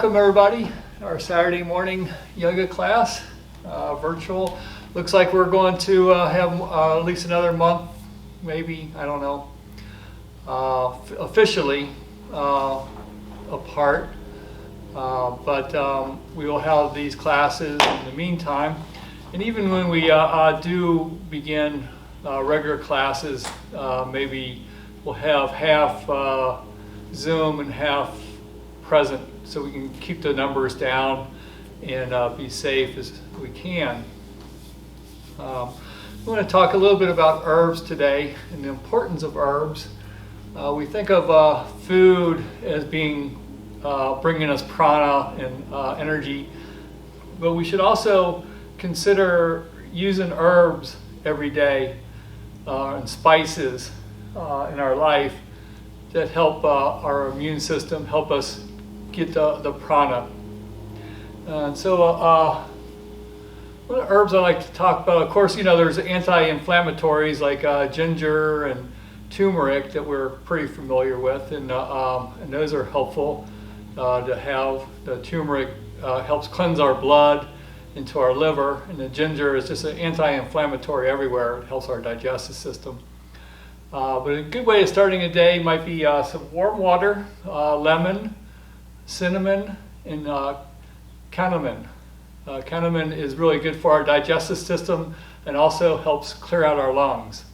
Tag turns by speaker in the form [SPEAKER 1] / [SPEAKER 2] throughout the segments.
[SPEAKER 1] Welcome everybody, our Saturday morning yoga class, virtual. Looks like we're going to have at least another month, maybe, I don't know, officially apart. But we will have these classes in the meantime. And even when we do begin regular classes, maybe we'll have half Zoom and half present, so we can keep the numbers down and be safe as we can. We want to talk a little bit about herbs today and the importance of herbs. We think of food as being bringing us prana and energy, but we should also consider using herbs every day and spices in our life that help our immune system, help us get the prana. And so one of the herbs I like to talk about, of course, there's anti-inflammatories like ginger and turmeric that we're pretty familiar with, and those are helpful to have. The turmeric helps cleanse our blood into our liver, and the ginger is just an anti-inflammatory everywhere. It helps our digestive system. But a good way of starting a day might be some warm water, lemon, cinnamon, and cinnamon. Cinnamon is really good for our digestive system and also helps clear out our lungs.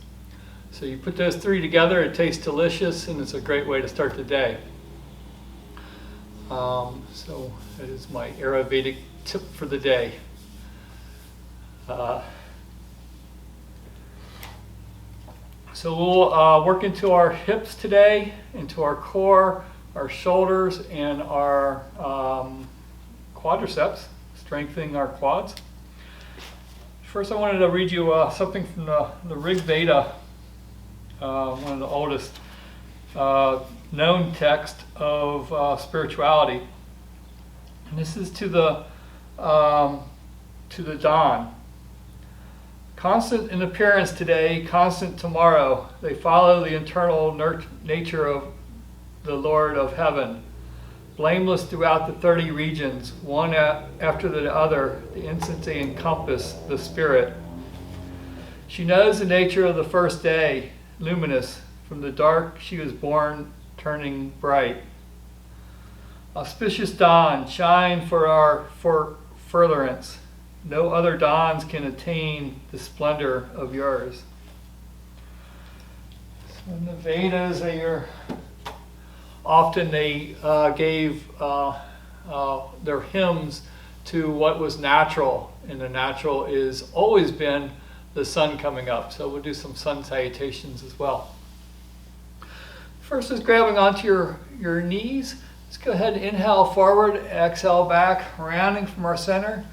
[SPEAKER 1] So you put those three together, it tastes delicious, and it's a great way to start the day. So that is my Ayurvedic tip for the day. So we'll work into our hips today, into our core, our shoulders, and our quadriceps, strengthening our quads. First, I wanted to read you something from the Rig Veda, one of the oldest known text of spirituality. And this is to the dawn. Constant in appearance today, constant tomorrow. They follow the internal nature of the Lord of heaven. Blameless throughout the 30 regions, one after the other, the instant they encompass the Spirit. She knows the nature of the first day, luminous. From the dark she was born, turning bright. Auspicious dawn, shine for our furtherance. No other dawns can attain the splendor of yours. So in the Vedas, often they gave their hymns to what was natural, and the natural is always been the sun coming up. So we'll do some sun salutations as well. First is grabbing onto your knees. Let's go ahead and inhale forward, exhale back, rounding from our center,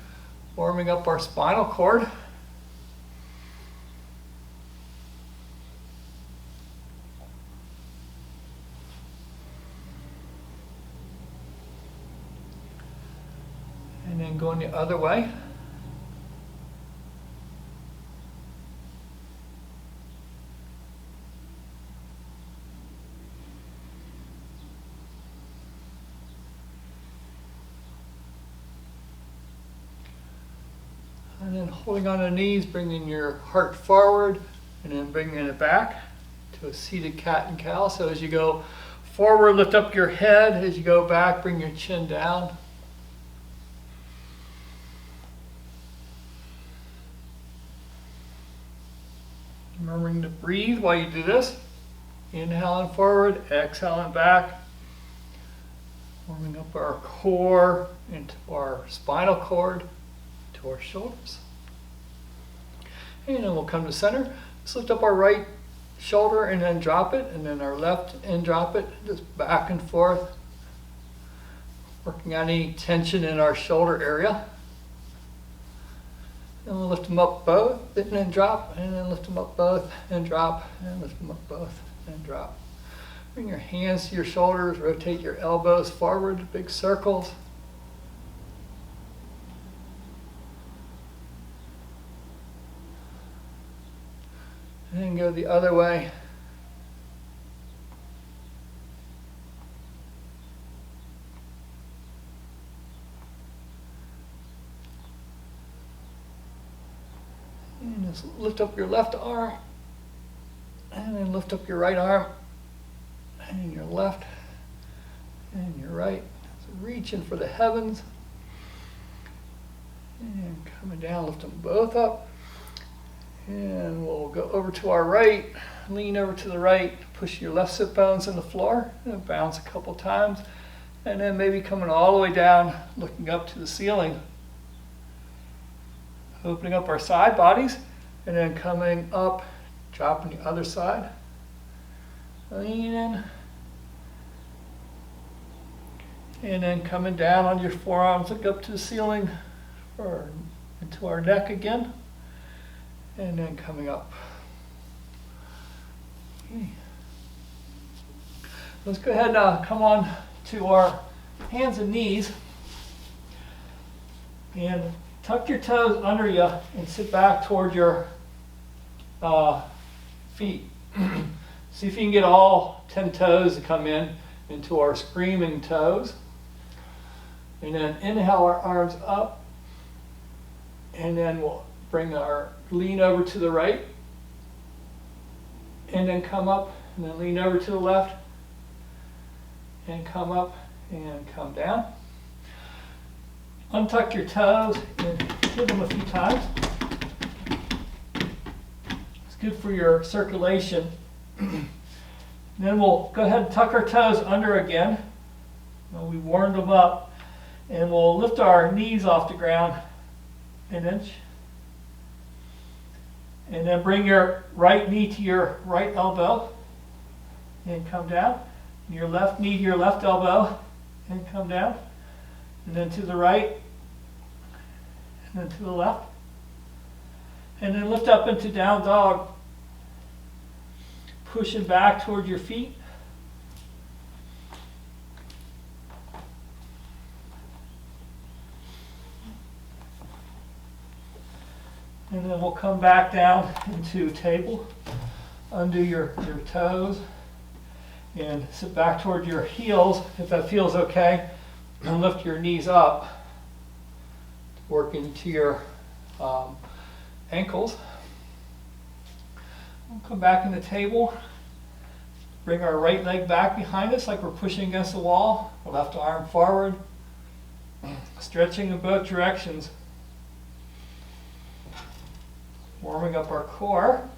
[SPEAKER 1] warming up our spinal cord. And then going the other way. And then holding on the knees, bringing your heart forward, and then bringing it back to a seated cat and cow. So as you go forward, lift up your head. As you go back, bring your chin down. Remembering to breathe while you do this. Inhaling forward, exhaling back. Warming up our core into our spinal cord, to our shoulders. And then we'll come to center. Let's lift up our right shoulder and then drop it, and then our left and drop it, just back and forth. Working on any tension in our shoulder area. Then we'll lift them up both, and then drop, and then lift them up both, and drop, and lift them up both, and drop. Bring your hands to your shoulders, rotate your elbows forward, big circles. And then go the other way. Just lift up your left arm, and then lift up your right arm, and your left, and your right. So reaching for the heavens. And coming down, lift them both up. And we'll go over to our right, lean over to the right, push your left sit bones in the floor, and bounce a couple times. And then maybe coming all the way down, looking up to the ceiling. Opening up our side bodies, and then coming up, dropping the other side. Leaning. And then coming down on your forearms, look up to the ceiling, or into our neck again. And then coming up. Okay. Let's go ahead and come on to our hands and knees. And tuck your toes under you and sit back toward your feet. See if you can get all 10 toes to come into our screaming toes. And then inhale our arms up. And then we'll bring our lean over to the right. And then come up. And then lean over to the left. And come up and come down. Untuck your toes and hit them a few times. It's good for your circulation. Then we'll go ahead and tuck our toes under again. Well, we warmed them up. And we'll lift our knees off the ground an inch. And then bring your right knee to your right elbow and come down. And your left knee to your left elbow and come down. And then to the right. And then to the left. And then lift up into down dog. Pushing back toward your feet. And then we'll come back down into table. Undo your toes. And sit back toward your heels, if that feels okay. And lift your knees up. Work into your ankles. We'll come back in the table. Bring our right leg back behind us like we're pushing against the wall. Left arm forward. Stretching in both directions. Warming up our core.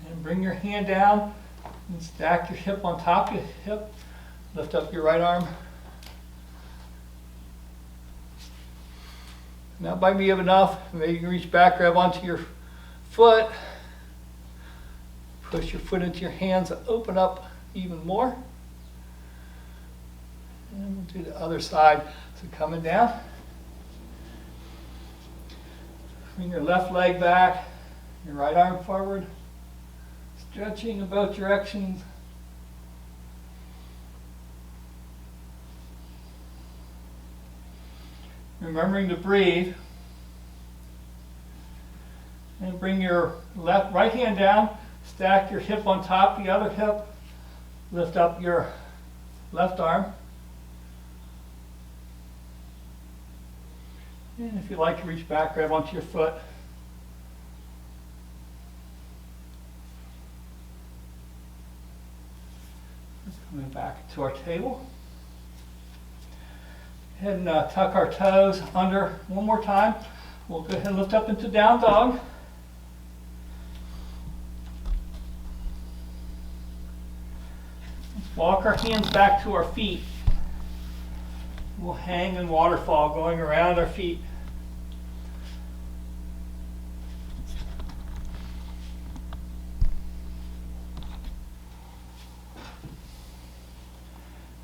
[SPEAKER 1] And bring your hand down and stack your hip on top of your hip. Lift up your right arm. And that might be enough. Maybe you can reach back, grab onto your foot. Push your foot into your hands and open up even more. And we'll do the other side. So coming down. Bring your left leg back, your right arm forward. Stretching in both directions. Remembering to breathe. And bring your right hand down. Stack your hip on top of the other hip. Lift up your left arm. And if you like to reach back, grab onto your foot. Coming back to our table. Go ahead and tuck our toes under one more time. We'll go ahead and lift up into down dog. Walk our hands back to our feet. We'll hang in waterfall going around our feet.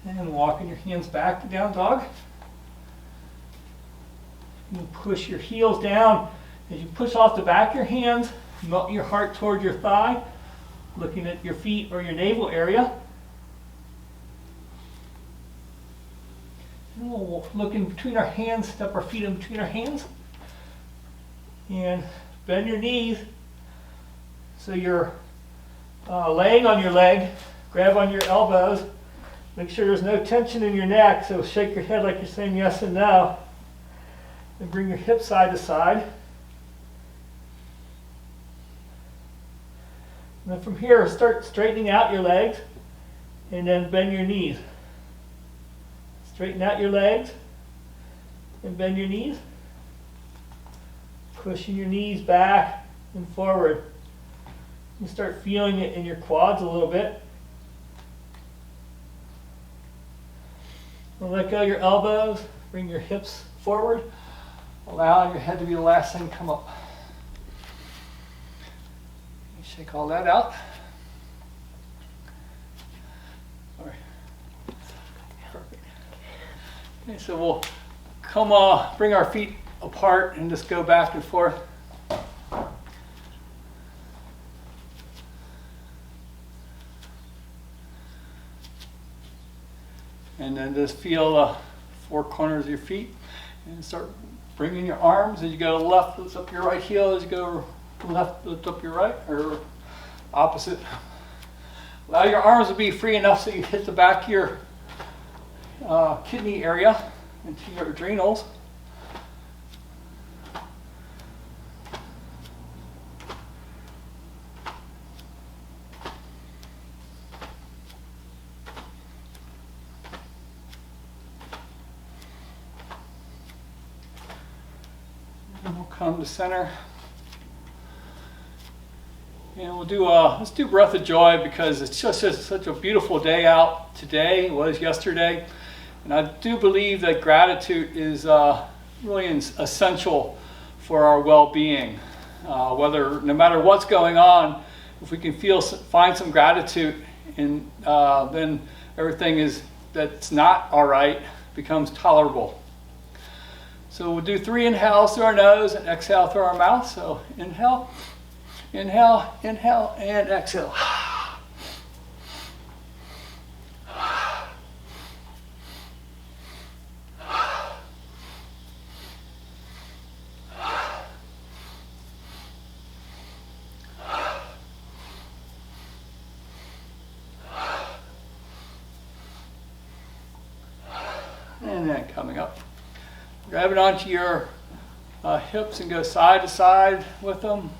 [SPEAKER 1] And walking your hands back to down dog. You push your heels down. As you push off the back of your hands, melt your heart toward your thigh, looking at your feet or your navel area. And we'll look in between our hands, step our feet in between our hands. And bend your knees so you're laying on your leg. Grab on your elbows. Make sure there's no tension in your neck, so shake your head like you're saying yes and no. And bring your hips side to side. And then from here, start straightening out your legs and then bend your knees. Straighten out your legs and bend your knees. Pushing your knees back and forward. You start feeling it in your quads a little bit. We'll let go of your elbows, bring your hips forward, allow your head to be the last thing to come up. Shake all that out. Sorry. Perfect. Okay, so we'll bring our feet apart and just go back and forth. And then just feel the four corners of your feet and start bringing your arms. As you go left, lift up your right heel. As you go left, lift up your right, or opposite. Allow your arms to be free enough so you hit the back of your kidney area into your adrenals. And we'll come to center. And we'll do let's do breath of joy, because it's just such a beautiful day out today. It was yesterday, and I do believe that gratitude is really essential for our well-being. No matter what's going on, if we can find some gratitude, and then everything that's not all right becomes tolerable. So we'll do 3 inhales through our nose and exhale through our mouth. So inhale. Inhale, inhale, and exhale. And then coming up. Grab it onto your hips and go side to side with them.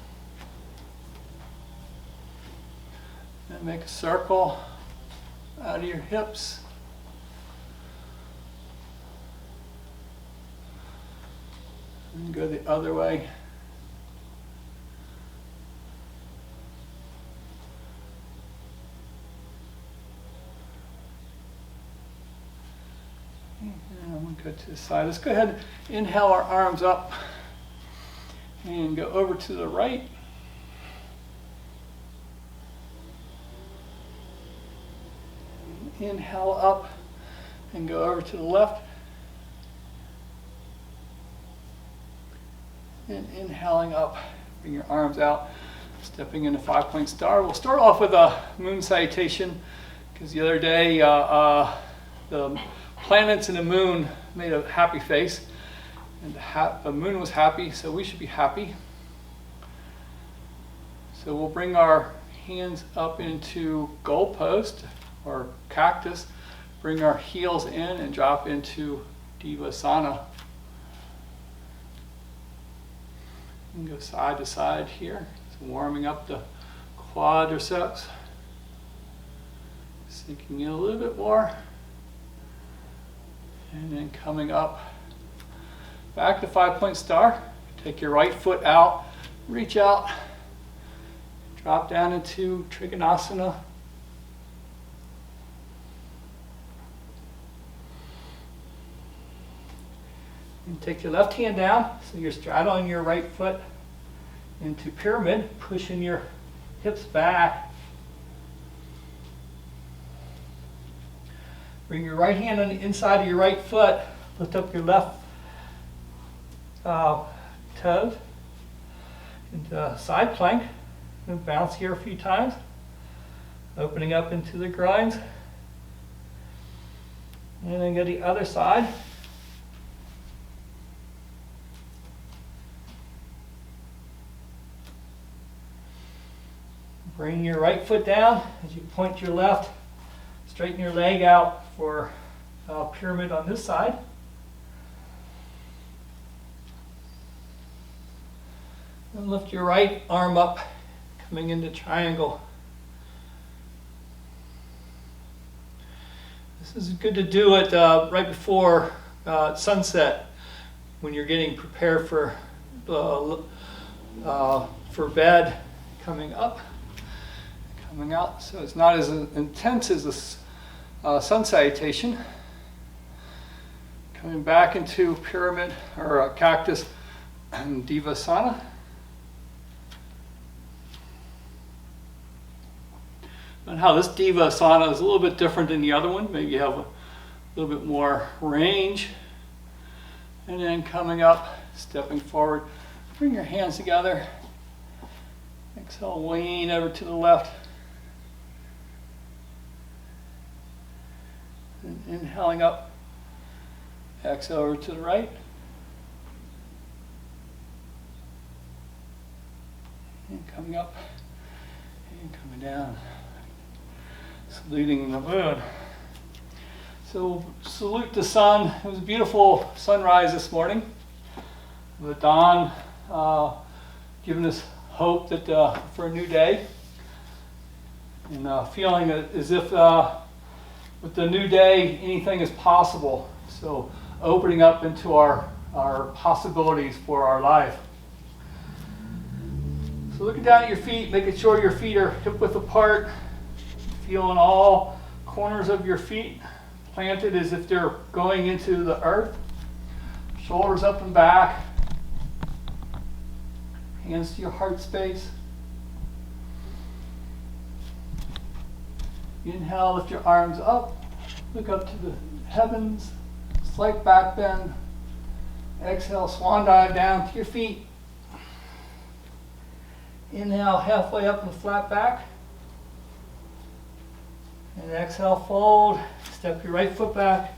[SPEAKER 1] And make a circle out of your hips. And go the other way. And I'm going to go to the side. Let's go ahead and inhale our arms up and go over to the right. Inhale up and go over to the left. And inhaling up, bring your arms out, stepping into 5-point star. We'll start off with a moon salutation, because the other day the planets and the moon made a happy face, and the moon was happy, so we should be happy. So we'll bring our hands up into goalpost or cactus, bring our heels in and drop into Devasana. And go side to side here, so warming up the quadriceps, sinking in a little bit more, and then coming up back to 5-point star. Take your right foot out, reach out, drop down into Trikonasana. And take your left hand down, so you're straddling your right foot into pyramid, pushing your hips back. Bring your right hand on the inside of your right foot, lift up your left toes into side plank, and bounce here a few times, opening up into the grinds. And then go to the other side. Bring your right foot down as you point your left. Straighten your leg out for pyramid on this side. And lift your right arm up, coming into triangle. This is good to do it right before sunset, when you're getting prepared for bed, coming up, coming out. So it's not as intense as the sun salutation. Coming back into pyramid or cactus and Devasana. And how this Devasana is a little bit different than the other one. Maybe you have a little bit more range. And then coming up, stepping forward. Bring your hands together. Exhale, lean over to the left. And inhaling up. Exhale over to the right. And coming up. And coming down. Saluting the moon. So salute the sun. It was a beautiful sunrise this morning. The dawn giving us hope that for a new day. And feeling as if with the new day anything is possible. So opening up into our possibilities for our life. So looking down at your feet, making sure your feet are hip width apart. Feeling all corners of your feet planted as if they're going into the earth. Shoulders up and back. Hands to your heart space. Inhale, lift your arms up. Look up to the heavens. Slight back bend. Exhale, swan dive down to your feet. Inhale, halfway up and flat back. And exhale, fold. Step your right foot back,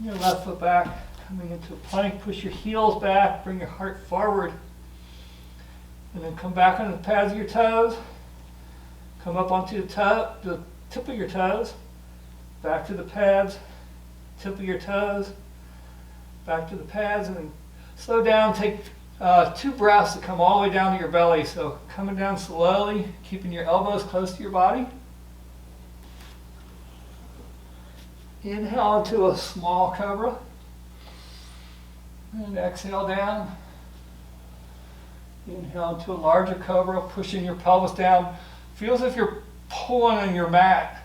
[SPEAKER 1] your left foot back. Coming into a plank, push your heels back, bring your heart forward. And then come back on the pads of your toes. Come up onto the tip of your toes. Back to the pads, tip of your toes. Back to the pads, and then slow down. Take 2 breaths to come all the way down to your belly. So coming down slowly, keeping your elbows close to your body. Inhale into a small cobra. And exhale down. Inhale into a larger cobra, pushing your pelvis down. Feels as if you're pulling on your mat.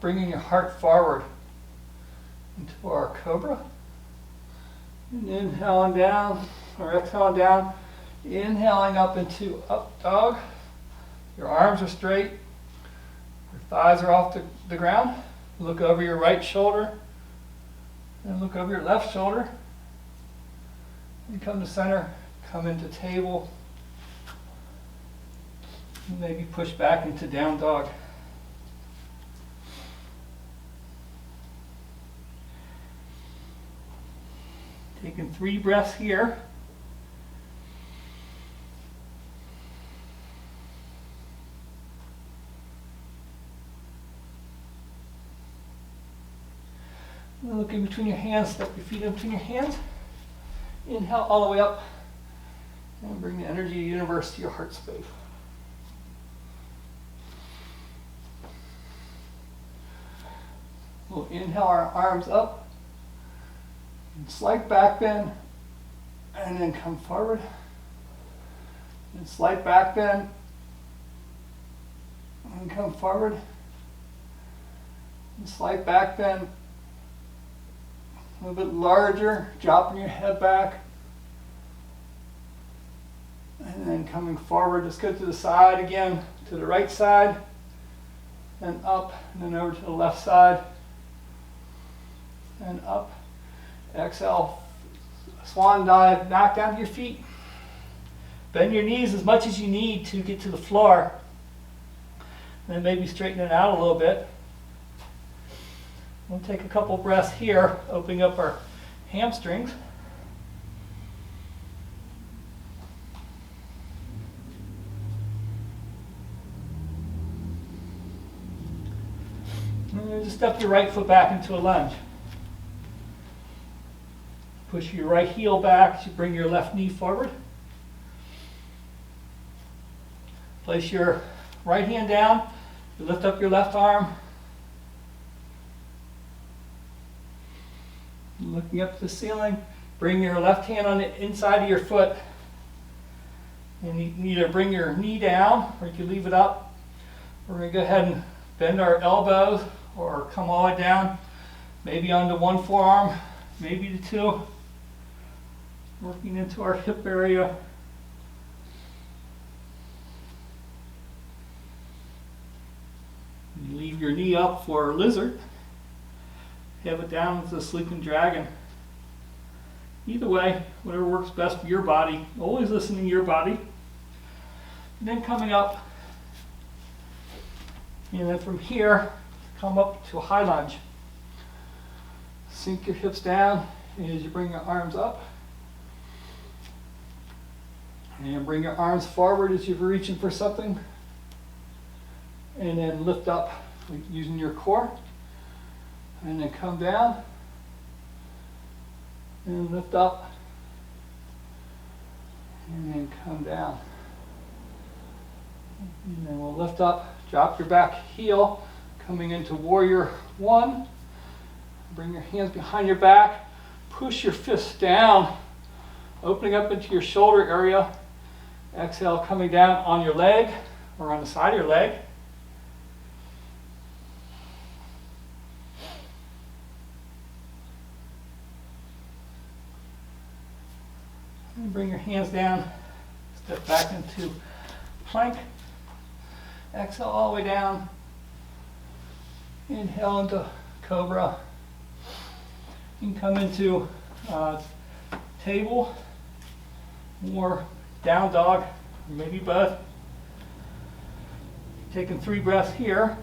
[SPEAKER 1] Bringing your heart forward into our cobra. And inhaling down, or exhaling down. Inhaling up into up dog. Your arms are straight. Your thighs are off the ground. Look over your right shoulder. And look over your left shoulder. And come to center. Come into table. And maybe push back into down dog. Taking 3 breaths here. And look in between your hands, step your feet in between your hands. Inhale all the way up. And bring the energy of the universe to your heart space. We'll inhale our arms up. And slight back bend. And then come forward. And slight back bend. And come forward. And slight back bend. A little bit larger, dropping your head back. And then coming forward, just go to the side again, to the right side, and up, and then over to the left side, and up. Exhale, swan dive back down to your feet. Bend your knees as much as you need to get to the floor. And then maybe straighten it out a little bit. We'll take a couple breaths here, opening up our hamstrings. And then just step your right foot back into a lunge. Push your right heel back as you bring your left knee forward. Place your right hand down, you lift up your left arm, looking up to the ceiling. Bring your left hand on the inside of your foot, and you can either bring your knee down or you can leave it up. We're going to go ahead and bend our elbows or come all the way down, maybe onto one forearm, maybe the two, working into our hip area. You leave your knee up for a lizard. Have it down as a sleeping dragon. Either way, whatever works best for your body. Always listening to your body. And then coming up, and then from here, come up to a high lunge. Sink your hips down as you bring your arms up. And bring your arms forward as you're reaching for something. And then lift up using your core. And then come down. And lift up. And then come down. And then we'll lift up, drop your back heel, coming into warrior one. Bring your hands behind your back. Push your fists down, opening up into your shoulder area. Exhale, coming down on your leg or on the side of your leg. And bring your hands down, step back into plank. Exhale all the way down. Inhale into cobra. You can come into table or down dog, or maybe both. Taking 3 breaths here.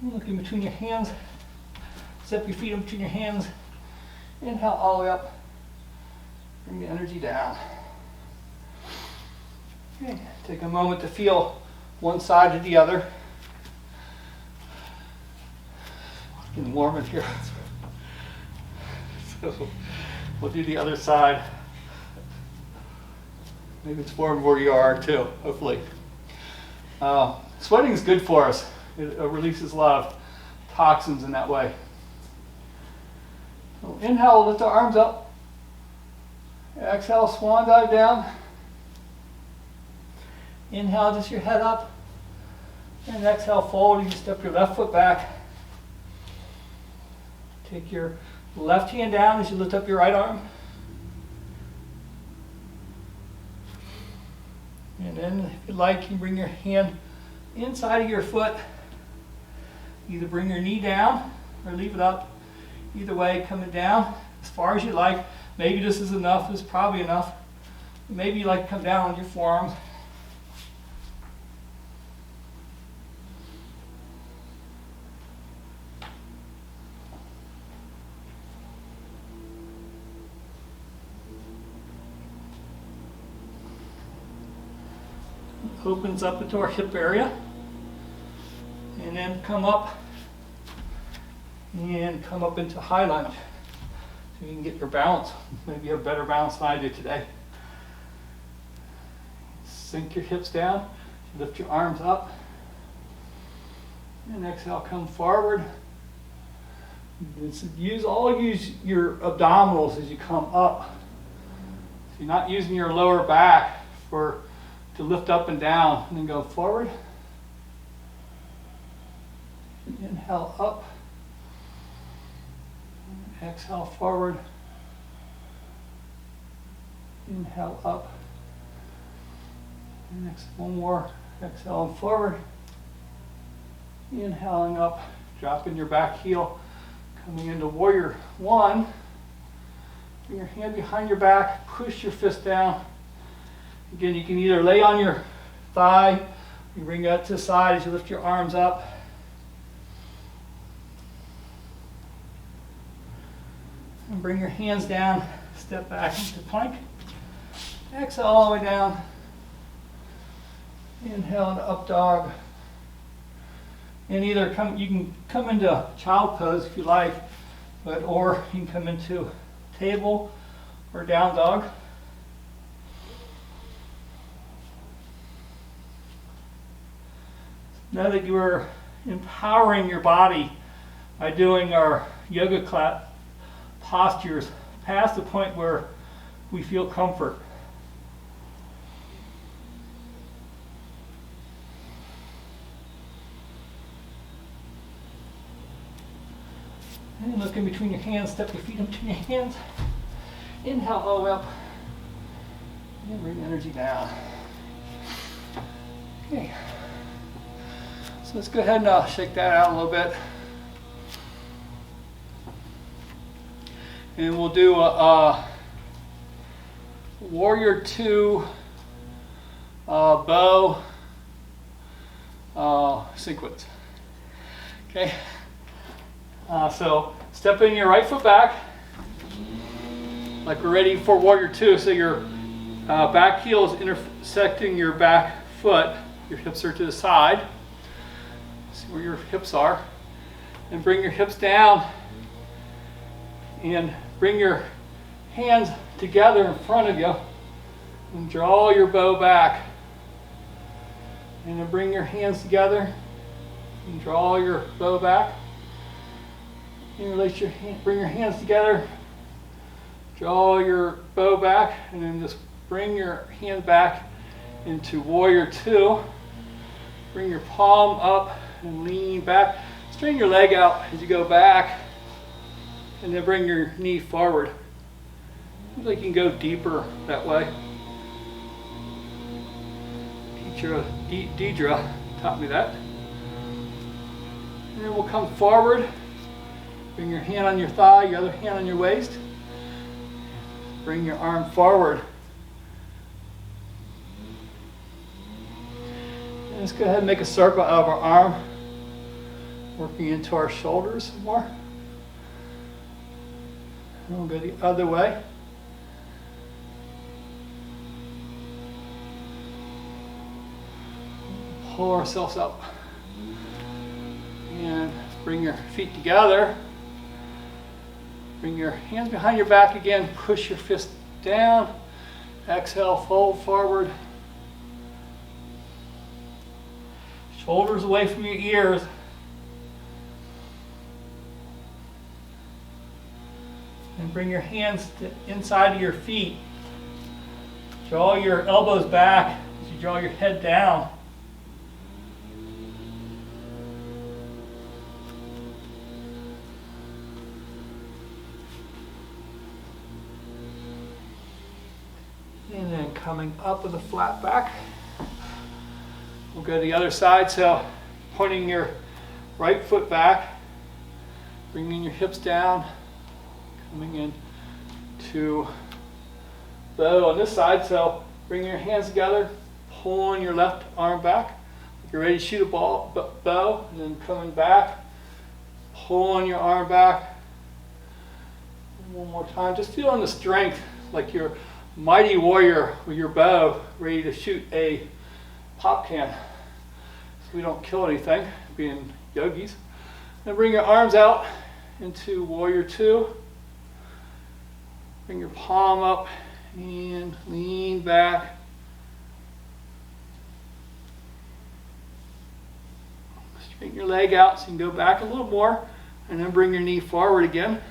[SPEAKER 1] Looking between your hands. Step your feet in between your hands. Inhale all the way up. Bring the energy down. Okay. Take a moment to feel one side to the other. It's getting warm in here. So we'll do the other side. Maybe it's warm where you are too, hopefully. Sweating is good for us. It releases a lot of toxins in that way. So inhale, lift the arms up. Exhale, swan dive down. Inhale, just your head up. And exhale, forward. You can step your left foot back. Take your left hand down as you lift up your right arm. And then, if you like, you can bring your hand inside of your foot. Either bring your knee down or leave it up. Either way, coming down as far as you like. Maybe this is enough. This is probably enough. Maybe you like to come down on your forearms. Opens up into our hip area. And then come up and come up into high lunge. So you can get your balance. Maybe you have better balance than I do today. Sink your hips down, lift your arms up. And exhale, come forward. Use your abdominals as you come up. So you're not using your lower back to lift up and down, and then go forward. Inhale up. Exhale forward. Inhale up. And next, one more. Exhaling forward. Inhaling up. Dropping your back heel. Coming into warrior one. Bring your hand behind your back. Push your fist down. Again, you can either lay on your thigh, you bring that to the side as you lift your arms up. And bring your hands down, step back into plank. Exhale all the way down. Inhale into up dog. And either you can come into child pose if you like, or you can come into table or down dog. Know that you are empowering your body by doing our yoga class postures past the point where we feel comfort. And look in between your hands, step your feet in between your hands. Inhale all the way up. And bring the energy down. Okay. So let's go ahead and shake that out a little bit. And we'll do a Warrior 2 bow sequence. Okay. So step in your right foot back, like we're ready for Warrior 2. So your back heel is intersecting your back foot. Your hips are to the side. See where your hips are. And bring your hips down and bring your hands together in front of you and draw your bow back. And then bring your hands together and draw your bow back. And bring your hands together, draw your bow back, and then just bring your hand back into Warrior 2. Bring your palm up and lean back. Straighten your leg out as you go back, and then bring your knee forward. Seems like you can go deeper that way. Deidre taught me that. And then we'll come forward. Bring your hand on your thigh, your other hand on your waist. Bring your arm forward. And let's go ahead and make a circle out of our arm, working into our shoulders some more. And we'll go the other way. Pull ourselves up. And bring your feet together. Bring your hands behind your back again. Push your fist down. Exhale, fold forward. Shoulders away from your ears. And bring your hands to inside of your feet. Draw your elbows back as you draw your head down. And then coming up with a flat back. We'll go to the other side, so pointing your right foot back, bringing your hips down, coming in to bow on this side, so bring your hands together, pulling your left arm back. You're ready to shoot a bow, and then coming back, pulling your arm back. One more time, just feeling the strength, like you're mighty warrior with your bow, ready to shoot a pop can. So we don't kill anything, being yogis. Then bring your arms out into Warrior 2. Bring your palm up and lean back. Straighten your leg out so you can go back a little more, and then bring your knee forward again.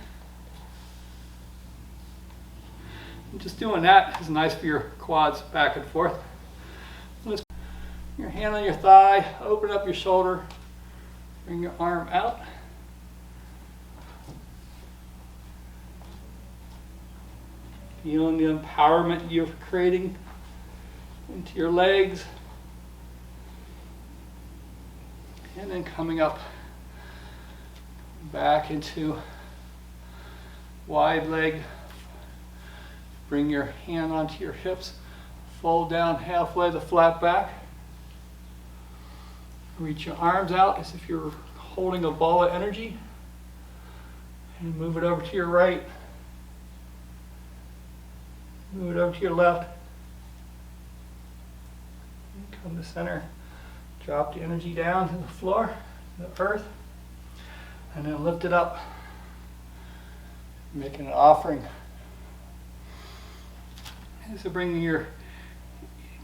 [SPEAKER 1] Just doing that is nice for your quads back and forth. Let's your hand on your thigh, open up your shoulder, bring your arm out. Feeling the empowerment you're creating into your legs. And then coming up back into wide leg. Bring your hand onto your hips, fold down halfway the flat back. Reach your arms out as if you're holding a ball of energy. And move it over to your right. Move it over to your left. And come to center. Drop the energy down to the floor. the earth, and then lift it up, making an offering. So bringing your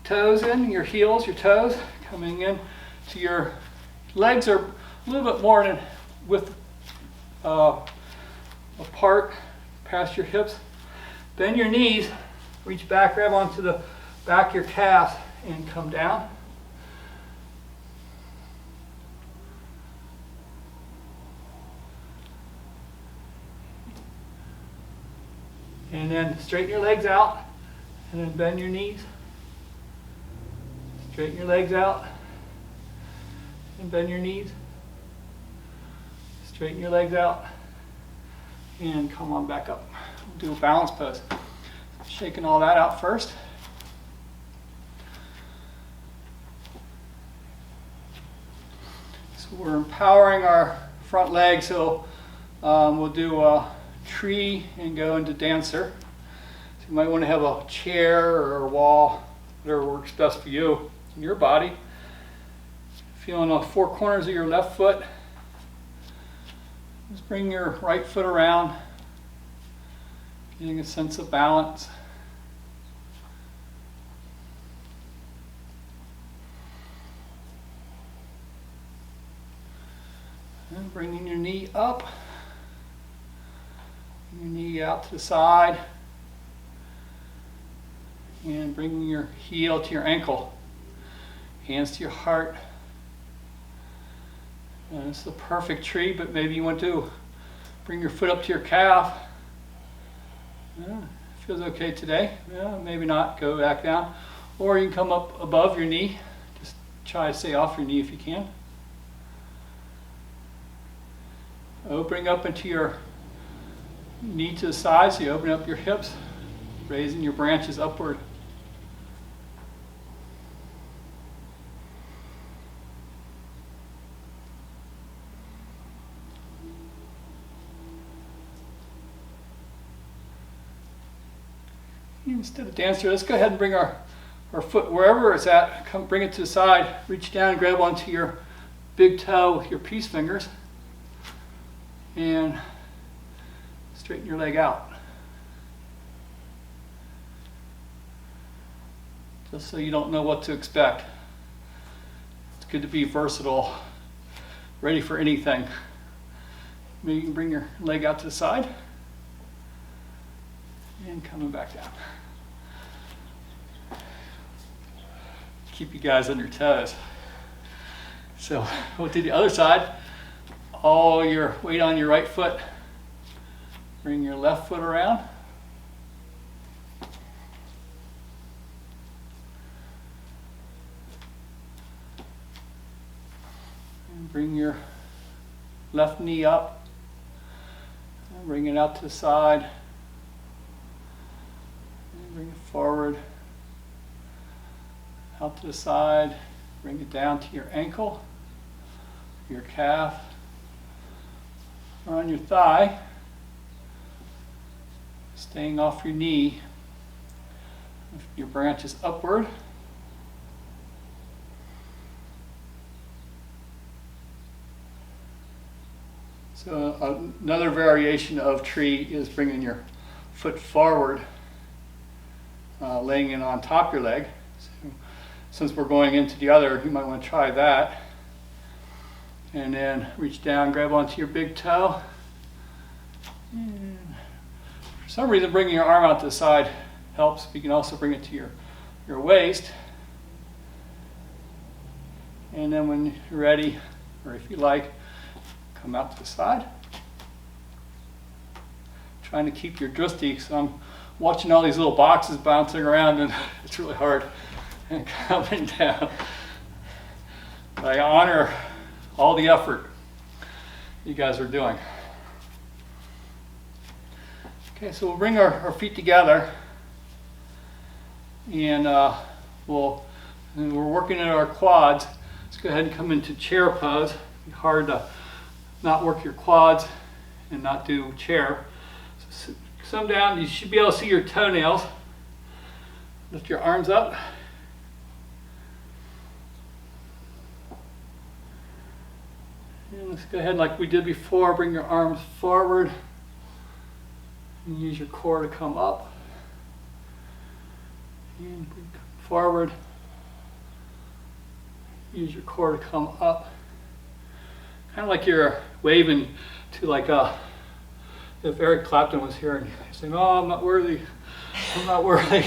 [SPEAKER 1] toes in, your heels, your toes, coming in to your legs are a little bit more in width apart past your hips. Bend your knees, reach back, grab onto the back of your calves and come down. And then straighten your legs out and then bend your knees. Straighten your legs out and bend your knees. Straighten your legs out and come on back up. We'll do a balance pose. Shaking all that out first. So we're empowering our front leg, so we'll do a tree and go into dancer. So you might want to have a chair or a wall, whatever works best for you and your body. Feeling the four corners of your left foot. Just bring your right foot around, getting a sense of balance. And bringing your knee up, your knee out to the side, and bringing your heel to your ankle, hands to your heart. And it's the perfect tree, but maybe you want to bring your foot up to your calf. Yeah, feels okay today. Yeah, maybe not, go back down. Or you can come up above your knee. Just try to stay off your knee if you can. Opening up into your knee to the side, so you open up your hips, raising your branches upward. Instead of dancer, let's go ahead and bring our foot wherever it's at, bring it to the side, reach down and grab onto your big toe with your peace fingers and straighten your leg out. Just so you don't know what to expect. It's good to be versatile, ready for anything. Maybe you can bring your leg out to the side and coming back down. Keep you guys on your toes. So we'll do the other side. All your weight on your right foot. Bring your left foot around. And bring your left knee up. And bring it out to the side. And bring it forward. Out to the side, bring it down to your ankle, your calf, or on your thigh, staying off your knee. Lift your branches upward. So another variation of tree is bringing your foot forward, laying it on top of your leg. So, since we're going into the other, you might want to try that. And then reach down, grab onto your big toe. And for some reason, bringing your arm out to the side helps. But you can also bring it to your waist. And then when you're ready, or if you like, come out to the side. Trying to keep your drishti, so I'm watching all these little boxes bouncing around and it's really hard. And coming down. I honor all the effort you guys are doing. Okay, so we'll bring our feet together and we're working at our quads. Let's go ahead and come into chair pose. It's hard to not work your quads and not do chair. So come down, you should be able to see your toenails. Lift your arms up. And let's go ahead like we did before, bring your arms forward and use your core to come up. And bring forward. Use your core to come up. Kind of like you're waving to like if Eric Clapton was here and saying, "Oh, I'm not worthy. I'm not worthy."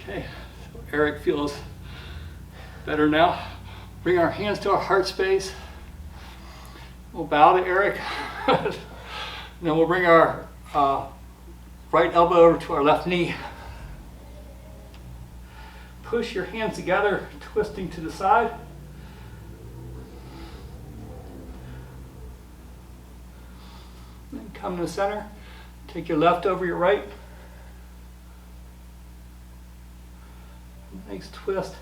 [SPEAKER 1] Okay, so Eric feels better now. Bring our hands to our heart space. We'll bow to Eric. And then we'll bring our right elbow over to our left knee. Push your hands together, twisting to the side. Then come to the center. Take your left over your right. Nice twist.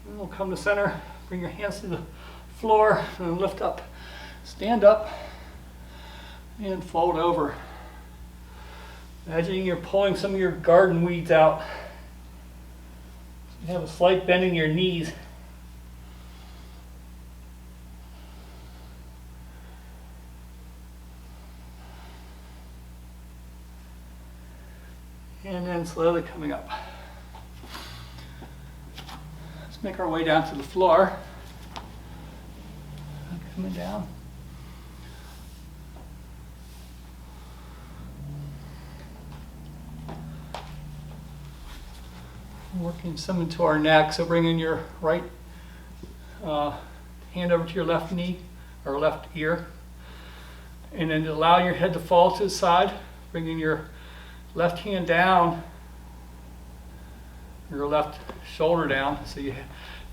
[SPEAKER 1] And we'll come to center. Bring your hands to the floor and lift up. Stand up and fold over. Imagine you're pulling some of your garden weeds out. You have a slight bend in your knees. And then slowly coming up. Let's make our way down to the floor. Coming down. Working some into our neck, so bring in your right hand over to your left knee or left ear, and then allow your head to fall to the side. Bringing your left hand down, your left shoulder down, so you're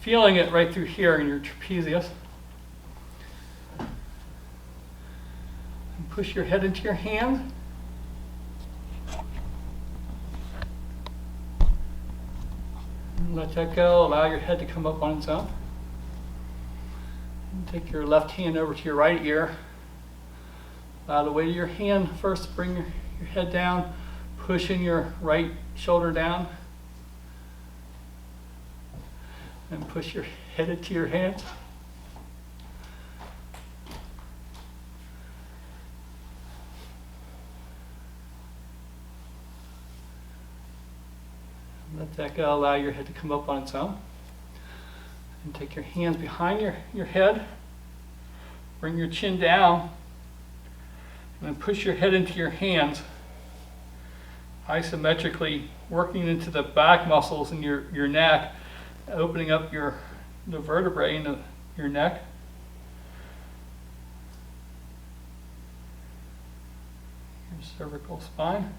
[SPEAKER 1] feeling it right through here in your trapezius. And push your head into your hand. Let that go. Allow your head to come up on its own. And take your left hand over to your right ear. Allow the weight of your hand first to bring your head down. Pushing your right shoulder down. And push your head into your hands. Let that go. Allow your head to come up on its own. And take your hands behind your head. Bring your chin down. And then push your head into your hands. Isometrically working into the back muscles in your neck. Opening up the vertebrae in your neck. Your cervical spine.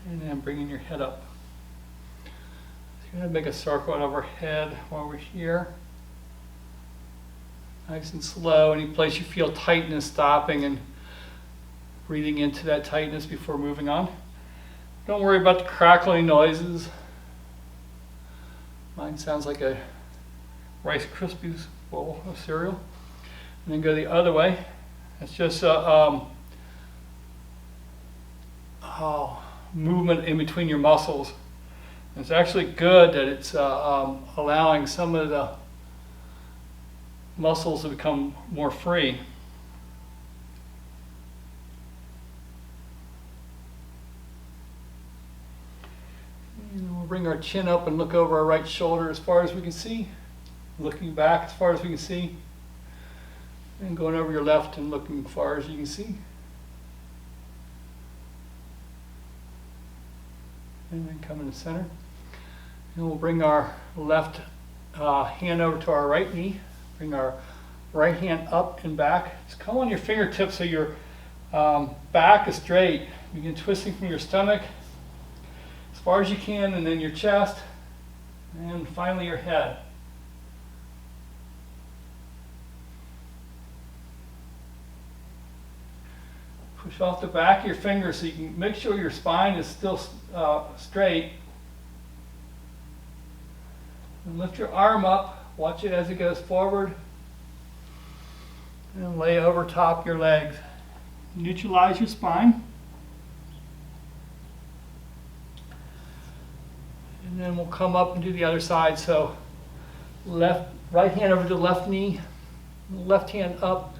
[SPEAKER 1] And then bringing your head up. So you're going to make a circle overhead while we're here. Nice and slow. Any place you feel tightness, stopping and breathing into that tightness before moving on. Don't worry about the crackling noises. Mine sounds like a Rice Krispies bowl of cereal. And then go the other way. It's just movement in between your muscles. It's actually good that it's allowing some of the muscles to become more free. And we'll bring our chin up and look over our right shoulder as far as we can see. Looking back as far as we can see. And going over your left and looking as far as you can see. And then come in the center. And we'll bring our left hand over to our right knee. Bring our right hand up and back. Just come on your fingertips so your back is straight. Begin twisting from your stomach as far as you can, and then your chest, and finally your head. Push off the back of your fingers so you can make sure your spine is still straight. And lift your arm up. Watch it as it goes forward. And lay over top your legs. Neutralize your spine. And then we'll come up and do the other side. So right hand over to the left knee, left hand up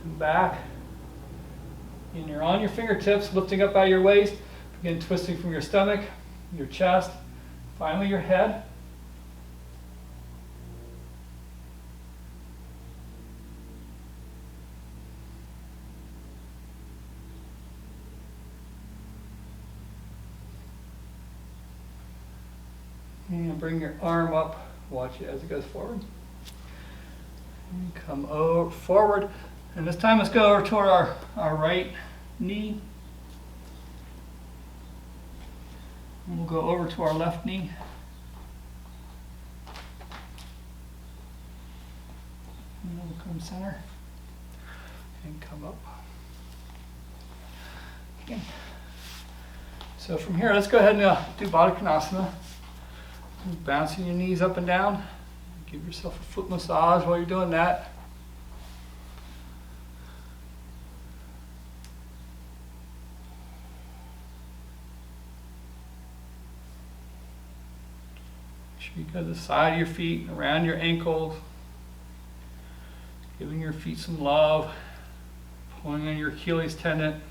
[SPEAKER 1] and back. And you're on your fingertips, lifting up out of your waist. Begin twisting from your stomach, your chest, finally your head. And bring your arm up, watch it as it goes forward. And come over, forward. And this time let's go over toward our right knee. And we'll go over to our left knee. And then we'll come center. And come up. Okay. So from here, let's go ahead and do Baddha Konasana. Bouncing your knees up and down. Give yourself a foot massage while you're doing that. Make sure you go to the side of your feet, around your ankles. Giving your feet some love. Pulling on your Achilles tendon.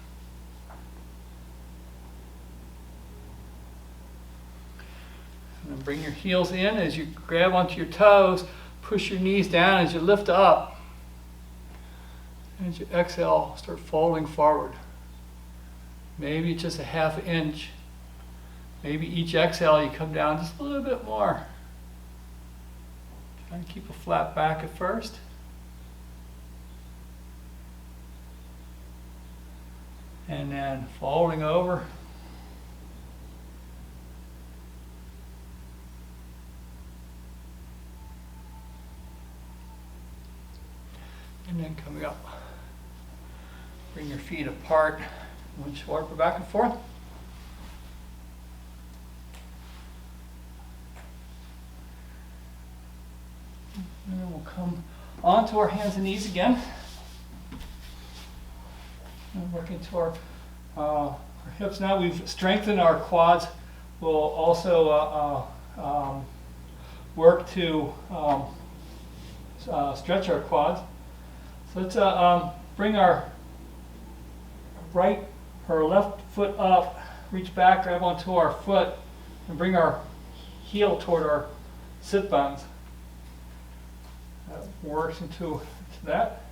[SPEAKER 1] And bring your heels in as you grab onto your toes. Push your knees down as you lift up. And as you exhale, start folding forward. Maybe just a half inch. Maybe each exhale you come down just a little bit more. Try to keep a flat back at first. And then folding over. And then coming up. Bring your feet apart. One shoulder back and forth. And then we'll come onto our hands and knees again. And work into our hips now. We've strengthened our quads. We'll also work to stretch our quads. So let's bring our left foot up, reach back, grab onto our foot, and bring our heel toward our sit bones. That works into that.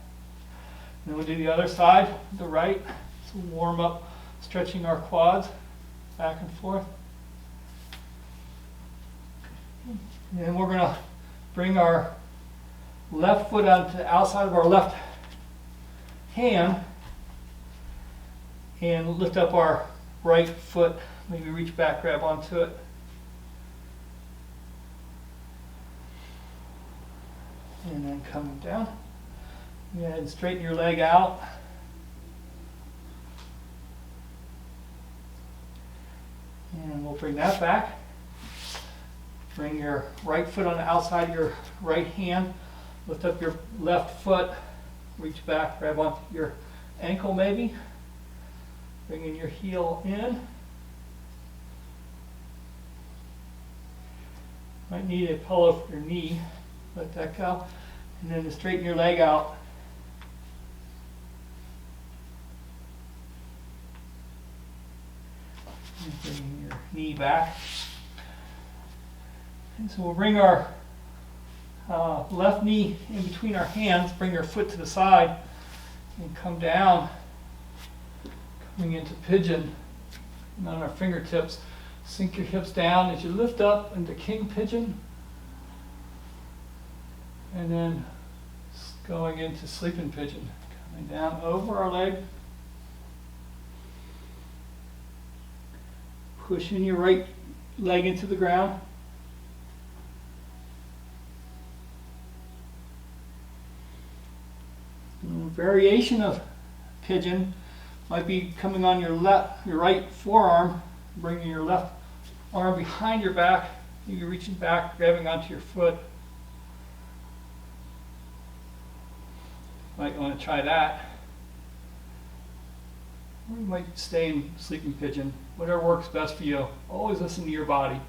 [SPEAKER 1] And then we'll do the other side, the right. So warm up, stretching our quads back and forth. And then we're going to bring our left foot onto the outside of our left hand and lift up our right foot. Maybe reach back, grab onto it. And then coming down. Go ahead and straighten your leg out. And we'll bring that back. Bring your right foot on the outside of your right hand. Lift up your left foot. Reach back, grab onto your ankle maybe. Bringing your heel in. Might need a pillow for your knee. Let that go. And then to straighten your leg out. And bringing your knee back. And so we'll bring our left knee in between our hands, bring our foot to the side, and come down, coming into pigeon. And on our fingertips, sink your hips down as you lift up into king pigeon. And then going into sleeping pigeon. Coming down over our leg. Pushing your right leg into the ground. Variation of pigeon might be coming on your right forearm, bringing your left arm behind your back. You're reaching back, grabbing onto your foot. Might want to try that. Or you might stay in sleeping pigeon. Whatever works best for you. Always listen to your body.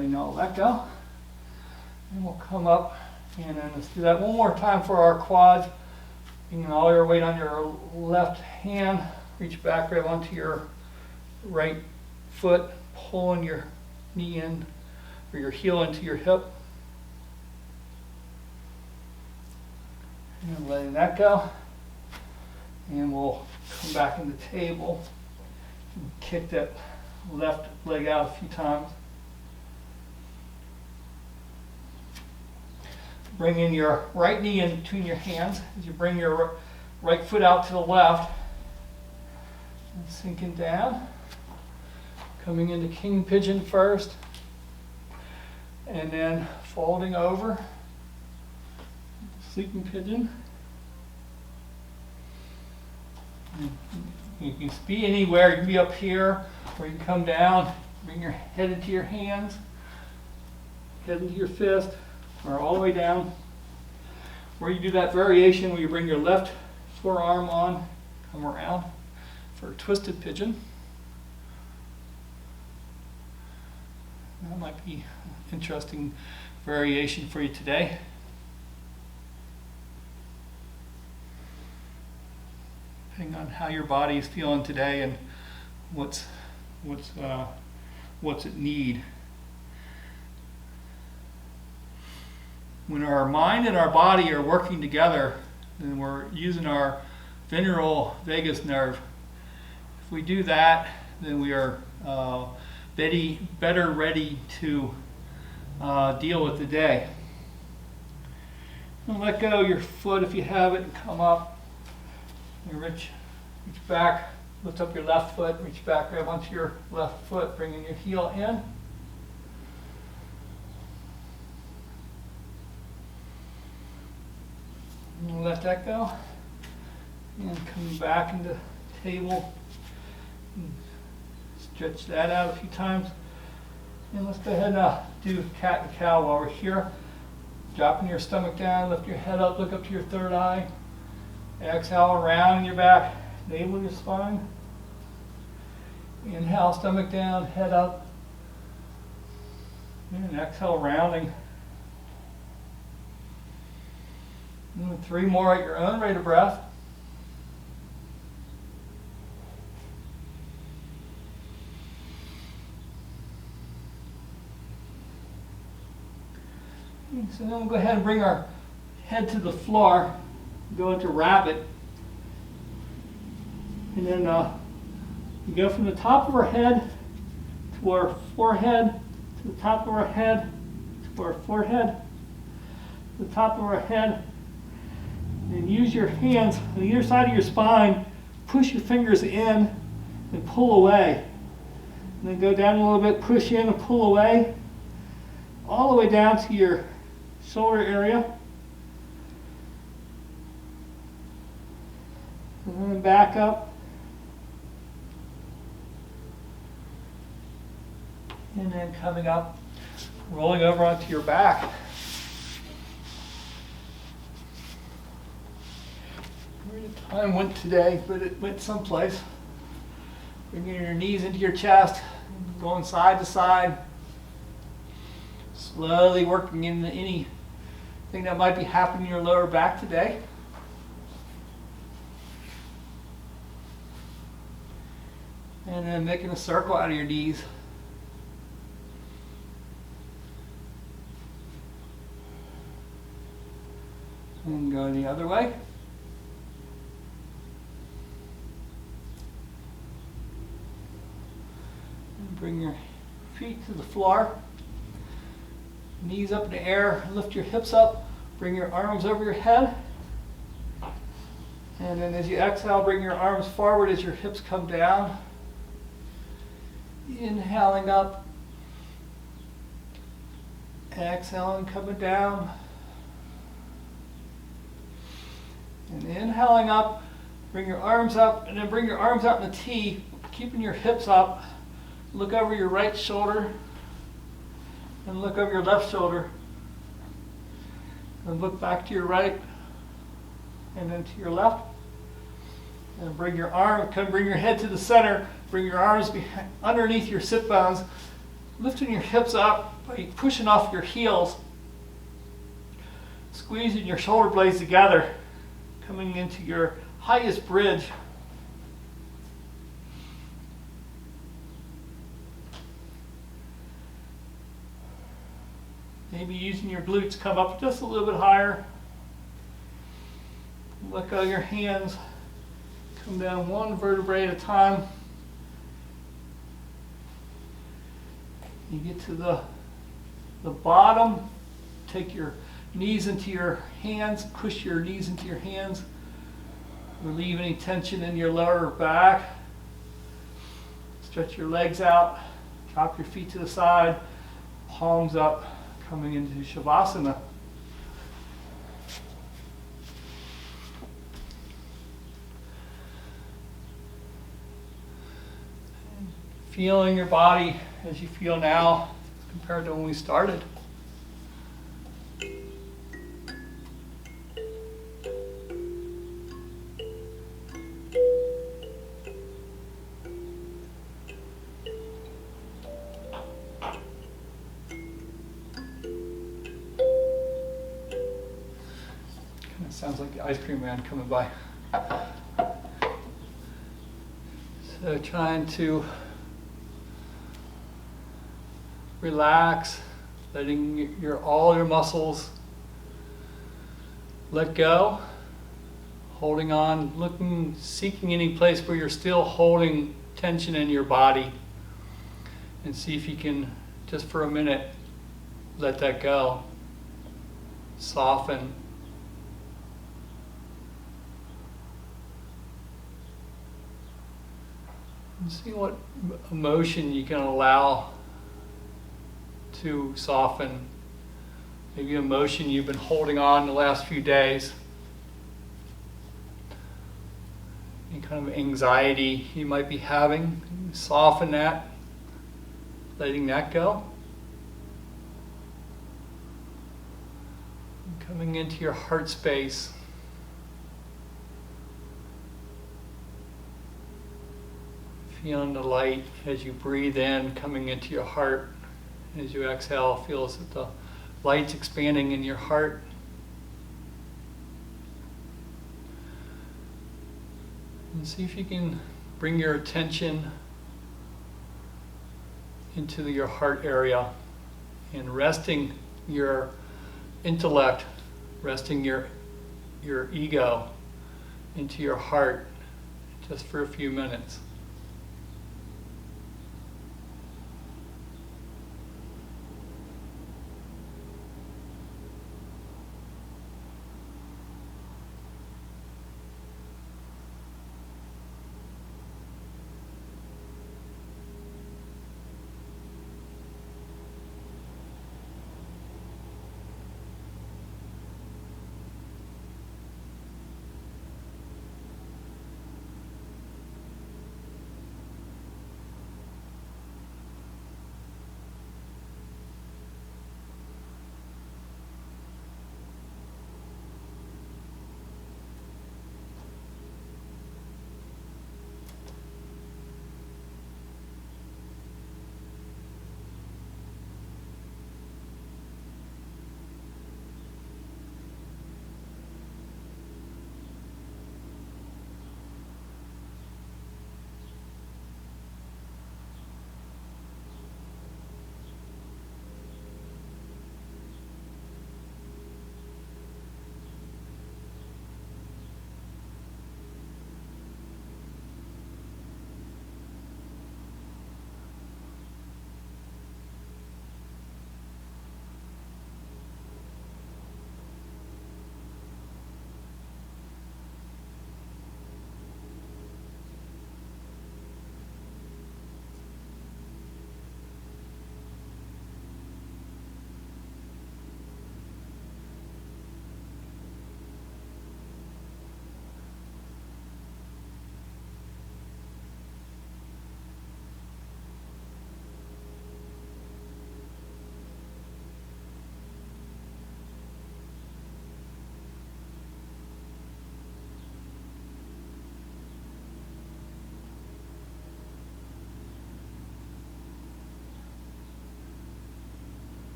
[SPEAKER 1] letting all that go. And we'll come up and then let's do that one more time for our quads. Bringing all your weight on your left hand. Reach back, grab onto your right foot, pulling your knee in or your heel into your hip. And letting that go. And we'll come back in the table and kick that left leg out a few times. Bring in your right knee in between your hands as you bring your right foot out to the left. And sinking down. Coming into king pigeon first. And then folding over. Sleeping pigeon. You can be anywhere. You can be up here, or you can come down, bring your head into your hands, head into your fist, or all the way down. Where you do that variation where you bring your left forearm on, come around for a twisted pigeon. That might be an interesting variation for you today. Depending on how your body is feeling today and what's it need. When our mind and our body are working together, then we're using our ventral vagus nerve. If we do that, then we are better ready to deal with the day. And let go of your foot if you have it and come up. And reach back, lift up your left foot, reach back, grab onto your left foot, bringing your heel in. And let that go. And coming back into table. And stretch that out a few times. And let's go ahead and do cat and cow while we're here. Dropping your stomach down, lift your head up, look up to your third eye. Exhale, around your back, navel your spine. Inhale, stomach down, head up. And exhale, rounding. And 3 more at your own rate of breath. So then we'll go ahead and bring our head to the floor. Go into rabbit, and then we go from the top of our head to our forehead, to the top of our head, to our forehead, to the top of our head, and use your hands on either side of your spine, push your fingers in and pull away, and then go down a little bit, push in and pull away, all the way down to your shoulder area. And then back up. And then coming up, rolling over onto your back. Where did time went today, but it went someplace. Bringing your knees into your chest, going side to side. Slowly working into anything that might be happening in your lower back today. And then making a circle out of your knees. And go the other way. And bring your feet to the floor. Knees up in the air. Lift your hips up. Bring your arms over your head. And then as you exhale, bring your arms forward as your hips come down. Inhaling up, exhaling, coming down, and inhaling up, bring your arms up, and then bring your arms out in a T, keeping your hips up. Look over your right shoulder, and look over your left shoulder, and look back to your right, and then to your left. And bring your head to the center. Bring your arms underneath your sit bones. lifting your hips up by pushing off your heels, squeezing your shoulder blades together, coming into your highest bridge. Maybe using your glutes, come up just a little bit higher. Let go of your hands. Come down one vertebrae at a time. You get to the bottom. Take your knees into your hands. Push your knees into your hands. Relieve any tension in your lower back. Stretch your legs out. Drop your feet to the side. Palms up. Coming into Shavasana. Feeling your body as you feel now compared to when we started. Sounds like the ice cream man coming by. So trying to relax, letting all your muscles let go, holding on, looking, seeking any place where you're still holding tension in your body, and see if you can, just for a minute, let that go, soften. And see what emotion you can allow to soften. Maybe emotion you've been holding on the last few days. Any kind of anxiety you might be having, soften that, letting that go. And coming into your heart space. Feeling the light as you breathe in, coming into your heart. As you exhale, feels that the light's expanding in your heart. And see if you can bring your attention into your heart area and resting your intellect, resting your ego into your heart just for a few minutes.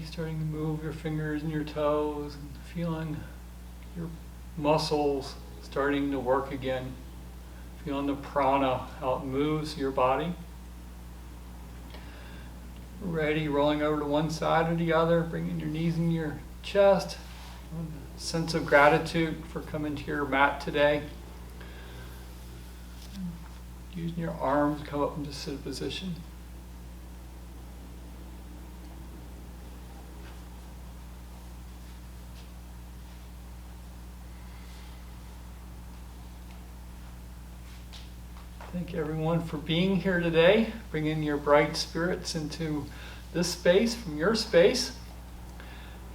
[SPEAKER 1] starting to move your fingers and your toes, and feeling your muscles starting to work again. Feeling the prana, how it moves your body. Ready, rolling over to one side or the other, bringing your knees in your chest. Sense of gratitude for coming to your mat today. Using your arms to come up into sit position. Thank everyone for being here today, bringing your bright spirits into this space from your space.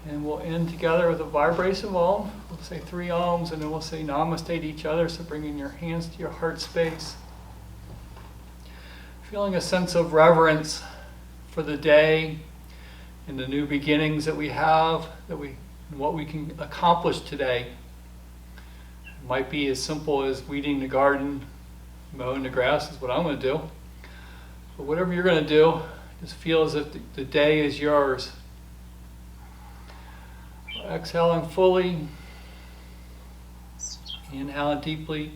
[SPEAKER 1] And we'll end together with a vibration of Om. We'll say 3 Oms and then we'll say Namaste to each other. So bringing your hands to your heart space. Feeling a sense of reverence for the day and the new beginnings that we have, what we can accomplish today. It might be as simple as weeding the garden, mowing the grass is what I'm going to do. But whatever you're going to do, just feel as if the day is yours. Exhaling fully. Inhaling deeply.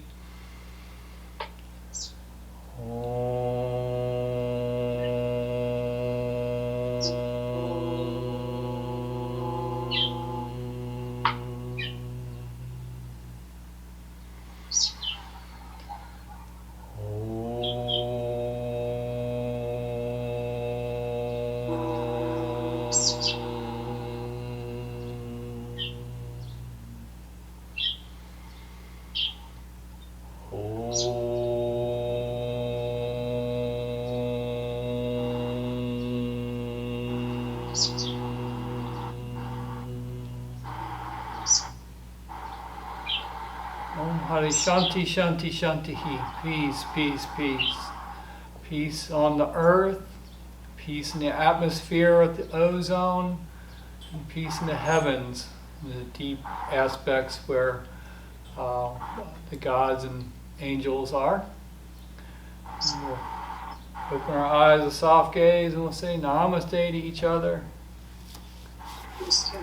[SPEAKER 1] Om Hari Shanti Shanti Shanti Hi. Peace, peace, peace. Peace on the earth, peace in the atmosphere with the ozone, and peace in the heavens, in the deep aspects where the gods and angels are. And we'll open our eyes, a soft gaze, and we'll say Namaste to each other.
[SPEAKER 2] Namaste.